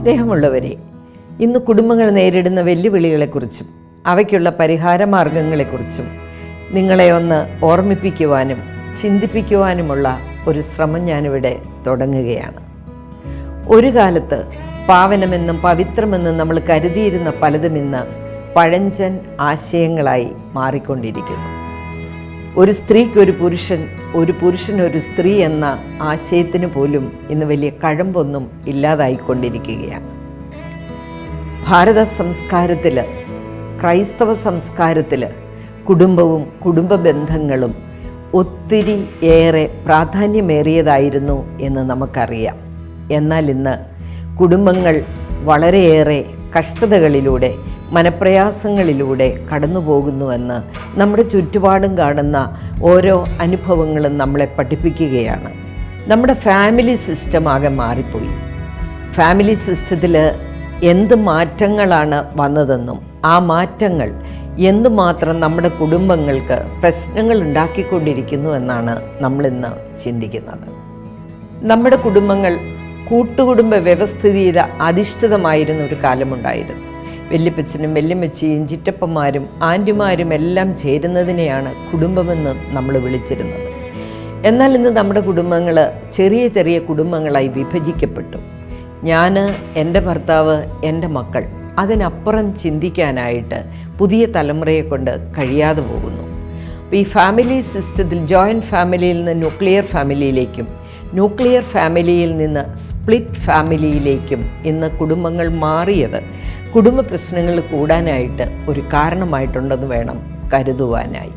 സ്നേഹമുള്ളവരെ, ഇന്ന് കുടുംബങ്ങൾ നേരിടുന്ന വെല്ലുവിളികളെക്കുറിച്ചും അവയ്ക്കുള്ള പരിഹാര മാർഗങ്ങളെക്കുറിച്ചും നിങ്ങളെ ഒന്ന് ഓർമ്മിപ്പിക്കുവാനും ചിന്തിപ്പിക്കുവാനുമുള്ള ഒരു ശ്രമം ഞാനിവിടെ തുടങ്ങുകയാണ്. ഒരു കാലത്ത് പാവനമെന്നും പവിത്രമെന്നും നമ്മൾ കരുതിയിരുന്ന പലതും ഇന്ന് പഴഞ്ചൻ ആശയങ്ങളായി മാറിക്കൊണ്ടിരിക്കുന്നു. ഒരു സ്ത്രീക്ക് ഒരു പുരുഷൻ, ഒരു പുരുഷന് ഒരു സ്ത്രീ എന്ന ആശയത്തിന് പോലും ഇന്ന് വലിയ കഴമ്പൊന്നും ഇല്ലാതായിക്കൊണ്ടിരിക്കുകയാണ്. ഭാരത സംസ്കാരത്തിൽ, ക്രൈസ്തവ സംസ്കാരത്തിൽ കുടുംബവും കുടുംബ ബന്ധങ്ങളും ഒത്തിരി ഏറെ പ്രാധാന്യമേറിയതായിരുന്നു എന്ന് നമുക്കറിയാം. എന്നാൽ ഇന്ന് കുടുംബങ്ങൾ വളരെയേറെ കഷ്ടതകളിലൂടെ, മനപ്രയാസങ്ങളിലൂടെ കടന്നു പോകുന്നുവെന്ന് നമ്മുടെ ചുറ്റുപാടും കാണുന്ന ഓരോ അനുഭവങ്ങളും നമ്മളെ പഠിപ്പിക്കുകയാണ്. നമ്മുടെ ഫാമിലി സിസ്റ്റം ആകെ മാറിപ്പോയി. ഫാമിലി സിസ്റ്റത്തിൽ എന്ത് മാറ്റങ്ങളാണ് വന്നതെന്നും ആ മാറ്റങ്ങൾ എന്തുമാത്രം നമ്മുടെ കുടുംബങ്ങൾക്ക് പ്രശ്നങ്ങൾ ഉണ്ടാക്കിക്കൊണ്ടിരിക്കുന്നു എന്നാണ് നമ്മളിന്ന് ചിന്തിക്കുന്നത്. നമ്മുടെ കുടുംബങ്ങൾ കൂട്ടുകുടുംബ വ്യവസ്ഥിതിയിൽ അധിഷ്ഠിതമായിരുന്ന ഒരു കാലമുണ്ടായിരുന്നു. വല്യപ്പച്ചനും വല്യമ്മച്ചിയും ചിറ്റപ്പന്മാരും ആൻറ്റിമാരും എല്ലാം ചേരുന്നതിനെയാണ് കുടുംബമെന്ന് നമ്മൾ വിളിച്ചിരുന്നത്. എന്നാൽ ഇന്ന് നമ്മുടെ കുടുംബങ്ങൾ ചെറിയ ചെറിയ കുടുംബങ്ങളായി വിഭജിക്കപ്പെട്ടു. ഞാൻ, എൻ്റെ ഭർത്താവ്, എൻ്റെ മക്കൾ, അതിനപ്പുറം ചിന്തിക്കാനായിട്ട് പുതിയ തലമുറയെ കൊണ്ട് കഴിയാതെ പോകുന്നു. അപ്പോൾ ഈ ഫാമിലി സിസ്റ്റത്തിൽ ജോയിൻറ്റ് ഫാമിലിയിൽ നിന്ന് ന്യൂക്ലിയർ ഫാമിലിയിലേക്കും, ന്യൂക്ലിയർ ഫാമിലിയിൽ നിന്ന് സ്പ്ലിറ്റ് ഫാമിലിയിലേക്കും ഇന്ന് കുടുംബങ്ങൾ മാറിയത് കുടുംബ പ്രശ്നങ്ങൾ കൂടാനായിട്ട് ഒരു കാരണമായിട്ടുണ്ടെന്ന് വേണം കരുതുവാനായി.